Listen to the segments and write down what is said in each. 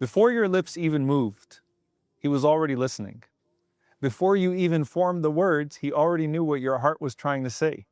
Before your lips even moved, He was already listening. Before you even formed the words, He already knew what your heart was trying to say.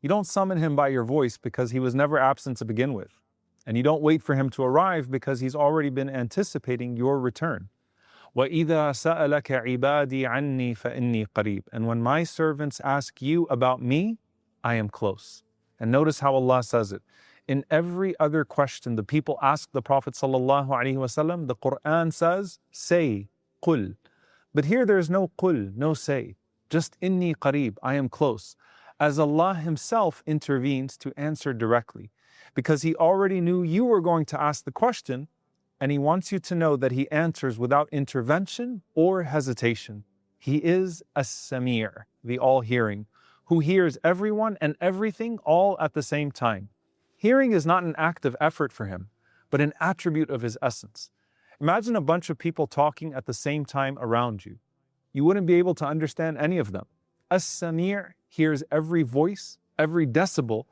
You don't summon Him by your voice because He was never absent to begin with. And you don't wait for Him to arrive because He's already been anticipating your return. وَإِذَا سَأَلَكَ عِبَادِي عَنِّي فَإِنِّي قَرِيبٌ. And when my servants ask you about me, I am close. And notice how Allah says it. In every other question the people ask the Prophet ﷺ, the Quran says, say, قُل. But here there is no qul, no say, just inni qareeb, I am close, as Allah Himself intervenes to answer directly, because He already knew you were going to ask the question, and He wants you to know that He answers without intervention or hesitation. He is As-Sami', the all-hearing, who hears everyone and everything all at the same time. Hearing is not an act of effort for Him, but an attribute of His essence. Imagine a bunch of people talking at the same time around you. You wouldn't be able to understand any of them. As-Sami' hears every voice, every decibel,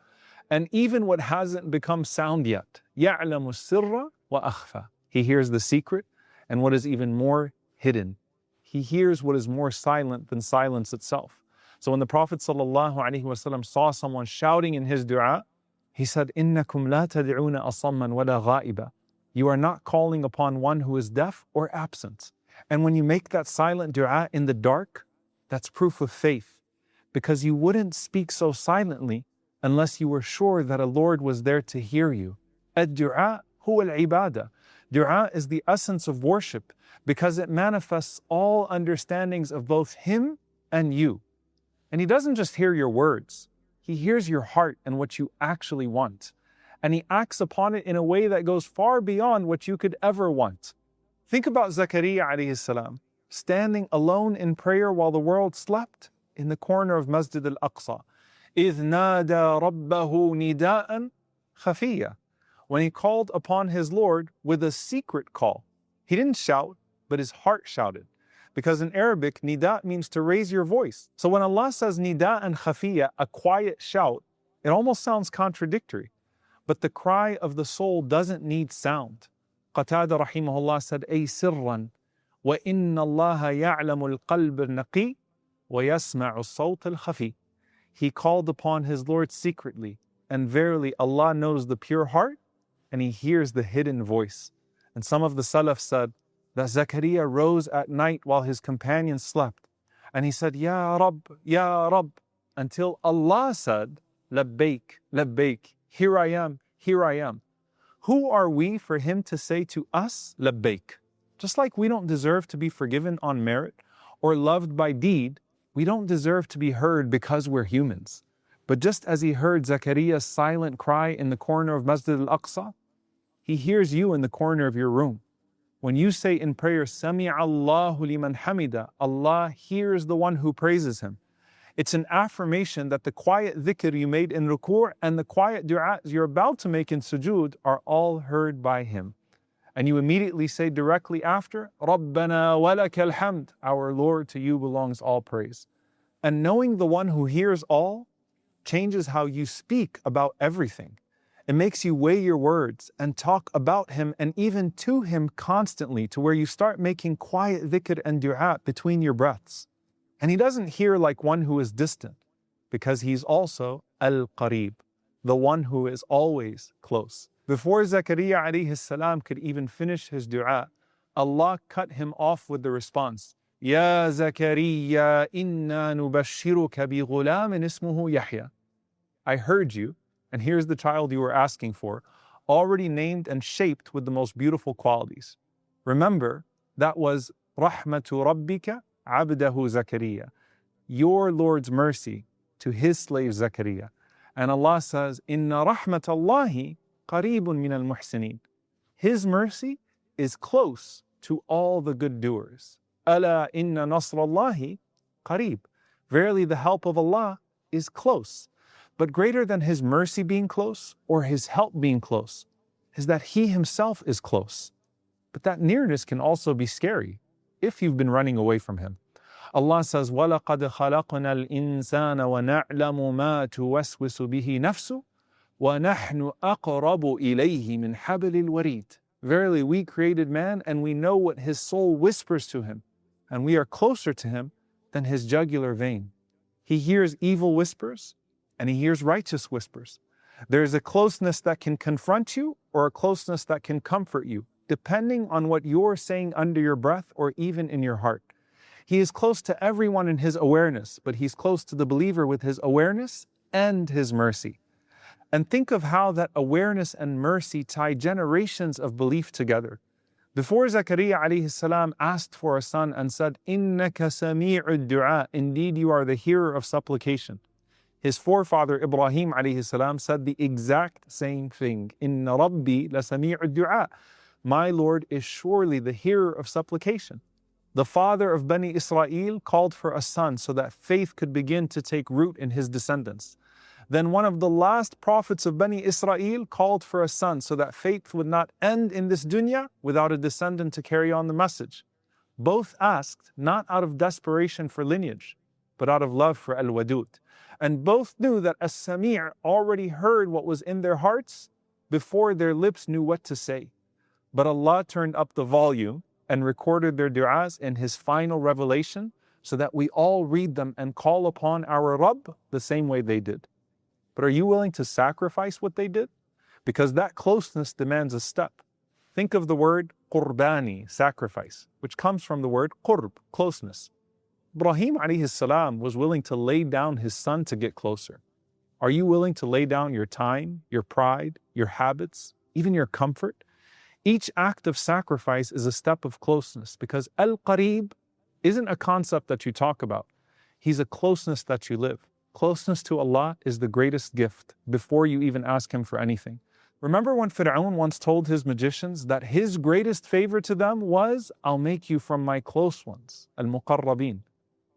and even what hasn't become sound yet. يَعْلَمُ السِّرَّ وَأَخْفَى. He hears the secret and what is even more hidden. He hears what is more silent than silence itself. So when the Prophet ﷺ saw someone shouting in his dua, he said, إِنَّكُمْ لَا تَدْعُونَ أَصَمًّا وَلَا غَائِبًا. You are not calling upon one who is deaf or absent. And when you make that silent dua in the dark, that's proof of faith, because you wouldn't speak so silently unless you were sure that a Lord was there to hear you. Ad-du'a huwa al-ibadah. Dua is the essence of worship because it manifests all understandings of both Him and you. And He doesn't just hear your words, He hears your heart and what you actually want. And He acts upon it in a way that goes far beyond what you could ever want. Think about Zakaria alayhi salam, standing alone in prayer while the world slept in the corner of Masjid al-Aqsa. إِذْ نَادَى رَبَّهُ نِدَاءً خَفِيًّا. When he called upon his Lord with a secret call. He didn't shout, but his heart shouted. Because in Arabic, nida means to raise your voice. So when Allah says nida and khafiyya, a quiet shout, it almost sounds contradictory. But the cry of the soul doesn't need sound. Qatada rahimahullah said, أي سرا وإن الله يعلم القلب النقي ويسمع الصوت الخفي. He called upon his Lord secretly, and verily Allah knows the pure heart, and He hears the hidden voice. And some of the Salaf said that Zakaria rose at night while his companions slept, and he said, Ya Rabb, until Allah said, Labbaik, Labbaik, here I am, here I am. Who are we for Him to say to us, Labbaik? Just like we don't deserve to be forgiven on merit or loved by deed, we don't deserve to be heard because we're humans. But just as He heard Zakaria's silent cry in the corner of Masjid al-Aqsa, He hears you in the corner of your room. When you say in prayer, Sami'a Allahu liman hamida, Allah hears the one who praises Him. It's an affirmation that the quiet dhikr you made in ruku' and the quiet du'as you're about to make in sujood are all heard by Him. And you immediately say directly after, Rabbana walakal hamd, our Lord, to you belongs all praise. And knowing the one who hears all changes how you speak about everything. It makes you weigh your words and talk about Him and even to Him constantly, to where you start making quiet dhikr and du'a between your breaths. And He doesn't hear like one who is distant, because He's also Al-Qareeb, the one who is always close. Before Zakaria alayhi salam could even finish his du'a, Allah cut him off with the response, Ya Zakaria, inna nubashiruka bi ghulamin ismuhu Yahya. I heard you, and here's the child you were asking for, already named and shaped with the most beautiful qualities. Remember, that was Rahmatu Rabbika Abdahu Zakaria, your Lord's mercy to His slave Zakaria. And Allah says, Inna rahmatallahi qareebun min al-muhsinin. His mercy is close to all the good doers. Ala inna nasrallahi qareeb. Verily the help of Allah is close. But greater than His mercy being close or His help being close is that He Himself is close. But that nearness can also be scary if you've been running away from Him. Allah says, وَلَقَدْ خَلَقْنَا الْإِنسَانَ وَنَعْلَمُ مَا تُوَسْوِسُ بِهِ نَفْسُ وَنَحْنُ أَقْرَبُ إِلَيْهِ مِنْ حَبْلِ الْوَرِيدِ. Verily, we created man and we know what his soul whispers to him, and we are closer to him than his jugular vein. He hears evil whispers and he hears righteous whispers. There is a closeness that can confront you or a closeness that can comfort you, depending on what you're saying under your breath or even in your heart. He is close to everyone in his awareness, but he's close to the believer with his awareness and his mercy. And think of how that awareness and mercy tie generations of belief together. Before Zakaria alayhi salam asked for a son and said, "Innaka sami'ud du'a," indeed you are the hearer of supplication. His forefather Ibrahim alayhi salam said the exact same thing. Inna Rabbi la sami'ud du'a. My Lord is surely the hearer of supplication. The father of Bani Israel called for a son so that faith could begin to take root in his descendants. Then one of the last prophets of Bani Israel called for a son so that faith would not end in this dunya without a descendant to carry on the message. Both asked not out of desperation for lineage, but out of love for Al-Wadud. And both knew that As-Sami' already heard what was in their hearts before their lips knew what to say. But Allah turned up the volume and recorded their du'as in His final revelation so that we all read them and call upon our Rabb the same way they did. But are you willing to sacrifice what they did? Because that closeness demands a step. Think of the word qurbani, sacrifice, which comes from the word qurb, closeness. Ibrahim alayhi salam was willing to lay down his son to get closer. Are you willing to lay down your time, your pride, your habits, even your comfort? Each act of sacrifice is a step of closeness because al-qareeb isn't a concept that you talk about. He's a closeness that you live. Closeness to Allah is the greatest gift before you even ask Him for anything. Remember when Fir'aun once told his magicians that his greatest favor to them was, I'll make you from my close ones, al-muqarrabin.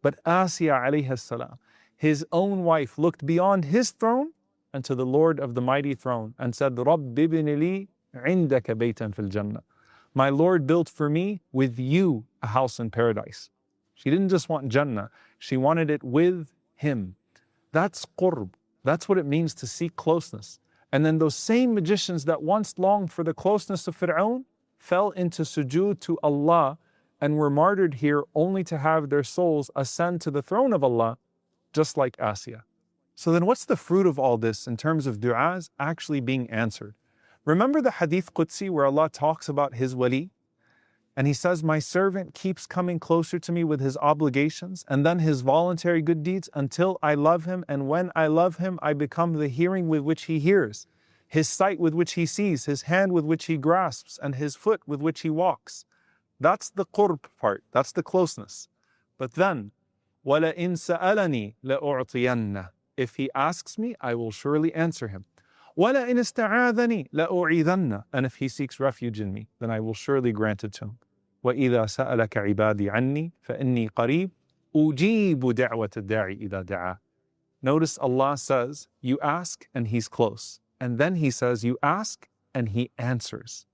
But Asiya alayhi salam, his own wife, looked beyond his throne and to the Lord of the mighty throne and said, Rabb ibn li indaka baytan fil jannah. My Lord built for me with you a house in paradise. She didn't just want Jannah, she wanted it with him. That's qurb. That's what it means to seek closeness. And then those same magicians that once longed for the closeness of Fir'aun fell into sujood to Allah and were martyred here only to have their souls ascend to the throne of Allah, just like Asiya. So then what's the fruit of all this in terms of du'as actually being answered? Remember the Hadith Qudsi where Allah talks about His wali? And He says, my servant keeps coming closer to me with his obligations and then his voluntary good deeds until I love him. And when I love him, I become the hearing with which he hears, his sight with which he sees, his hand with which he grasps, and his foot with which he walks. That's the qurb part. That's the closeness. But then, وَلَئِن سَأَلَنِي لَأُعْطِيَنَّ. If he asks me, I will surely answer him. وَلَئِنِ اسْتَعَاذَنِي لَأُعِيذَنَّ. And if he seeks refuge in me, then I will surely grant it to him. وَإِذَا سَأَلَكَ عِبَادِي عَنِّي فَإِنِّي قَرِيبٌ أُجِيبُ دَعْوَةَ الدَّاعِ إِذَا دَعَا. Notice Allah says, you ask and He's close. And then He says, you ask and He answers.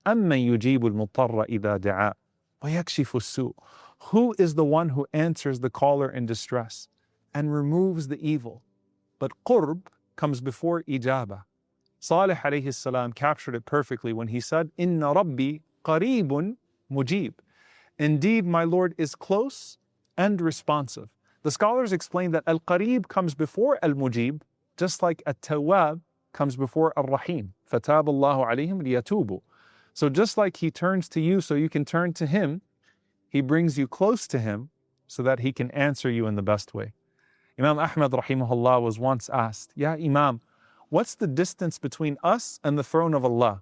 أَمَّنْ يُجِيبُ الْمُضْطَرَّ إِذَا دَعَا وَيَكْشِفُ السُّوءَ. Who is the one who answers the caller in distress and removes the evil? But qurb comes before ijaba. Salih alayhi salam captured it perfectly when he said, Inna Rabbi qareebun mujib. Indeed, my Lord is close and responsive. The scholars explain that al-qareeb comes before al-mujib, just like at-tawwab comes before al-rahim. فَتَابَ اللَّهُ عَلَيْهِمْ لِيَتُوبُوا. So just like He turns to you so you can turn to Him, He brings you close to Him so that He can answer you in the best way. Imam Ahmad rahimahullah was once asked, Ya Imam, what's the distance between us and the throne of Allah?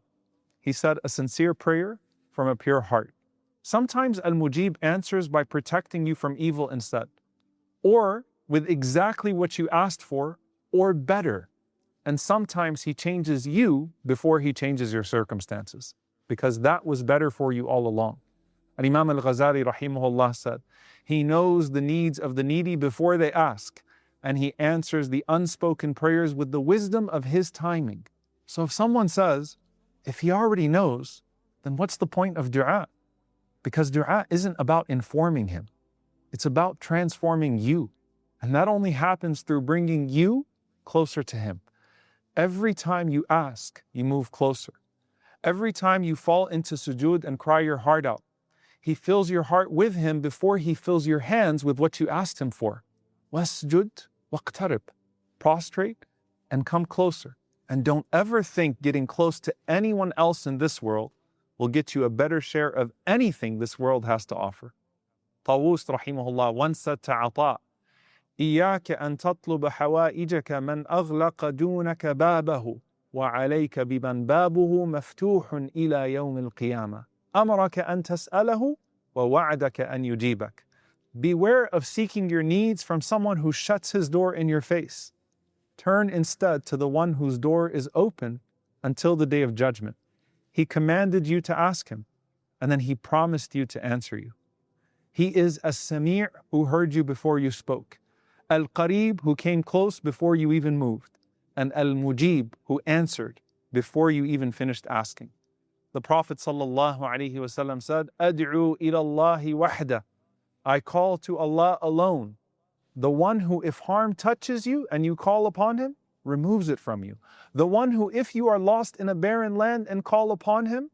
He said, a sincere prayer from a pure heart. Sometimes Al-Mujib answers by protecting you from evil instead, or with exactly what you asked for, or better. And sometimes He changes you before He changes your circumstances, because that was better for you all along. And Imam Al-Ghazali rahimahullah said, He knows the needs of the needy before they ask, and He answers the unspoken prayers with the wisdom of His timing. So if someone says, if He already knows, then what's the point of du'a? Because du'a isn't about informing Him. It's about transforming you. And that only happens through bringing you closer to Him. Every time you ask, you move closer. Every time you fall into sujood and cry your heart out, He fills your heart with Him before He fills your hands with what you asked Him for. Wasjud waqtarib. Prostrate and come closer. And don't ever think getting close to anyone else in this world will get you a better share of anything this world has to offer. Tawus rahimahullah once said to Ata, إياك أن تطلب حوائجك من أغلق دونك بابه وعليك بمن بابه مفتوح إلى يوم القيامة أمرك أن تسأله ووعدك أن يجيبك. Beware of seeking your needs from someone who shuts his door in your face. Turn instead to the one whose door is open until the day of judgment. He commanded you to ask Him, and then He promised you to answer you. He is As-Sami' who heard you before you spoke, Al-Qarib who came close before you even moved, and Al-Mujib who answered before you even finished asking. The Prophet ﷺ said, Ad'u ila Allahi wahda. I call to Allah alone, the one who if harm touches you and you call upon Him, removes it from you. The one who if you are lost in a barren land and call upon Him,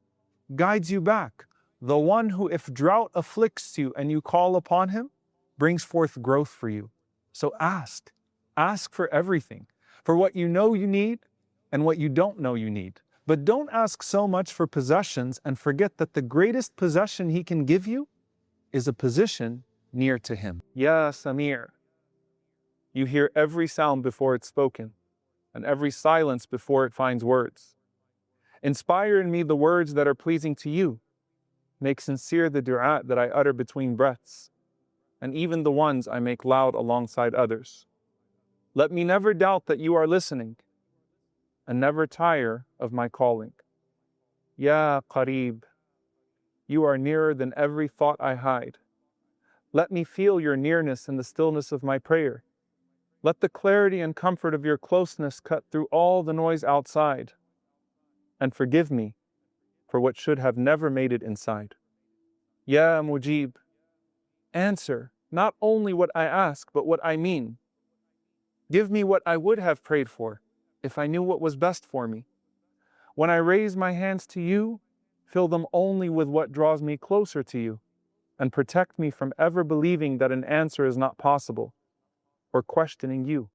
guides you back. The one who if drought afflicts you and you call upon Him, brings forth growth for you. So ask for everything, for what you know you need and what you don't know you need. But don't ask so much for possessions and forget that the greatest possession He can give you is a position near to Him. Ya Samir, you hear every sound before it's spoken, and every silence before it finds words. Inspire in me the words that are pleasing to you. Make sincere the du'a that I utter between breaths, and even the ones I make loud alongside others. Let me never doubt that you are listening, and never tire of my calling. Ya Qareeb, you are nearer than every thought I hide. Let me feel your nearness in the stillness of my prayer. Let the clarity and comfort of your closeness cut through all the noise outside. And forgive me for what should have never made it inside. Ya Mujib, answer not only what I ask, but what I mean. Give me what I would have prayed for, if I knew what was best for me. When I raise my hands to you, fill them only with what draws me closer to you, and protect me from ever believing that an answer is not possible, or questioning you.